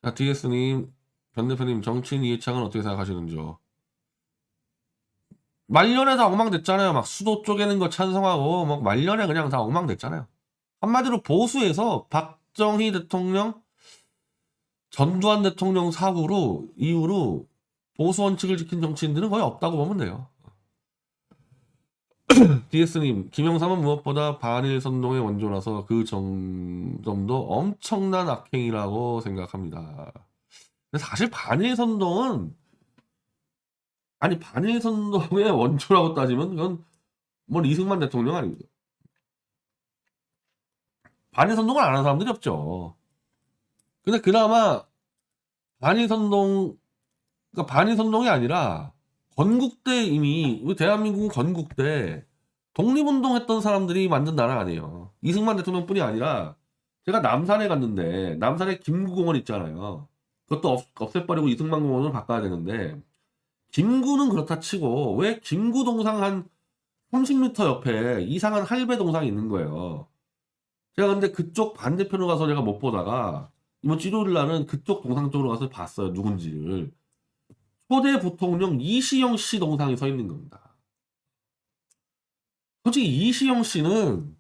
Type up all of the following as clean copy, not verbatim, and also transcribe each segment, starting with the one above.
자, DS님, 변 대표님, 정치인 이해창은 어떻게 생각하시는지요? 말년에 다 엉망됐잖아요. 막 수도 쪼개는 거 찬성하고, 막 말년에 그냥 다 엉망됐잖아요. 한마디로 보수에서 박정희 대통령, 전두환 대통령 사고로, 이후로 보수 원칙을 지킨 정치인들은 거의 없다고 보면 돼요. DS님, 김영삼은 무엇보다 반일 선동의 원조라서 그 정점도 엄청난 악행이라고 생각합니다. 근데 사실 반일 선동은, 아니, 반일 선동의 원조라고 따지면 그건 뭐 이승만 대통령 아닙니까? 반일 선동을 안 하는 사람들이 없죠. 근데 그나마 반일 선동, 그러니까 반일 선동이 아니라 건국대 이미, 우리 대한민국은 건국대 독립운동했던 사람들이 만든 나라 아니에요. 이승만 대통령뿐이 아니라 제가 남산에 갔는데 남산에 김구공원 있잖아요. 그것도 없애버리고 이승만 공원으로 바꿔야 되는데 김구는 그렇다 치고 왜 김구 동상 한 30m 옆에 이상한 할배 동상이 있는 거예요. 제가 근데 그쪽 반대편으로 가서 제가 못 보다가 이번 주 일요일 날은 그쪽 동상 쪽으로 가서 봤어요. 누군지를. 초대 부통령 이시영 씨 동상이 서 있는 겁니다. 솔직히 이시영 씨는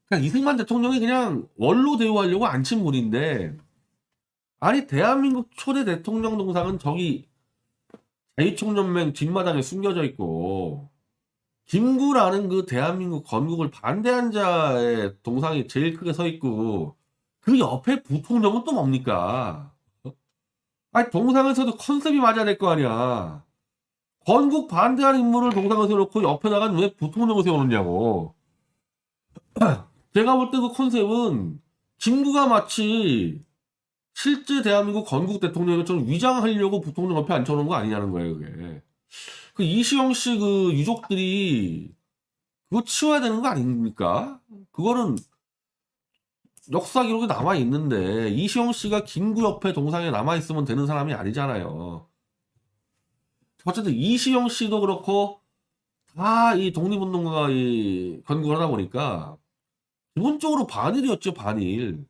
그냥 이승만 대통령이 그냥 원로 대우하려고 앉힌 분인데, 아니 대한민국 초대 대통령 동상은 저기 자유총연맹 뒷마당에 숨겨져 있고 김구라는 그 대한민국 건국을 반대한 자의 동상이 제일 크게 서 있고 그 옆에 부통령은 또 뭡니까? 아니 동상에서도 컨셉이 맞아야 될 거 아니야. 건국 반대하는 인물을 동상을 세워놓고 옆에다가 왜 부통령을 세워놓냐고. 제가 볼 때 그 컨셉은 김구가 마치 실제 대한민국 건국 대통령처럼 위장하려고 부통령 옆에 앉혀놓은 거 아니냐는 거예요, 그게. 그 이시영 씨 그 유족들이 그거 치워야 되는 거 아닙니까? 그거는 역사 기록에 남아 있는데 이시영 씨가 김구 옆에 동상에 남아 있으면 되는 사람이 아니잖아요. 어쨌든 이시영 씨도 그렇고 다 이 독립운동가가 이 건국을 하다 보니까 기본적으로 반일이었죠, 반일.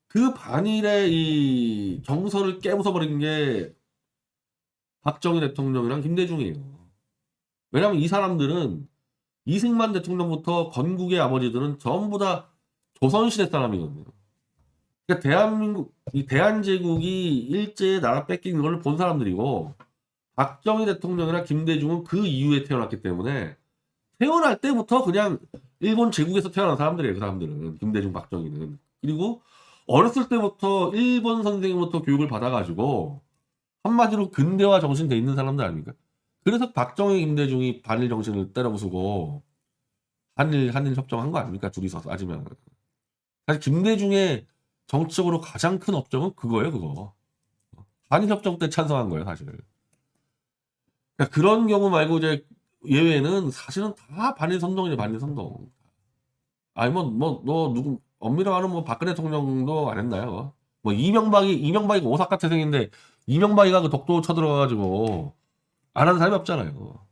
그 반일의 이 정서를 깨부숴버린 게 박정희 대통령이랑 김대중이에요. 왜냐면 이 사람들은 이승만 대통령부터 건국의 아버지들은 전부 다 조선시대 사람이거든요. 그러니까 대한민국, 이 대한제국이 일제에 나라 뺏긴 걸 본 사람들이고, 박정희 대통령이나 김대중은 그 이후에 태어났기 때문에, 태어날 때부터 그냥 일본 제국에서 태어난 사람들이에요, 그 사람들은. 김대중, 박정희는. 그리고 어렸을 때부터 일본 선생님부터 교육을 받아가지고, 한마디로 근대화 정신 돼 있는 사람들 아닙니까? 그래서 박정희, 김대중이 반일 정신을 때려부수고, 한일 협정한 거 아닙니까? 둘이서 따지면. 사실 김대중의 정치적으로 가장 큰 업적은 그거예요, 그거. 한일 협정 때 찬성한 거예요, 사실. 그러니까 그런 경우 말고 이제 예외는 사실은 다 반일 선동이죠, 반일 선동. 아니 너 누구 엄밀히 말하면 뭐 박근혜 대통령도 안 했나요? 뭐 이명박이 오사카 태생인데 이명박이가 그 독도 쳐들어가가지고 안 하는 사람이 없잖아요.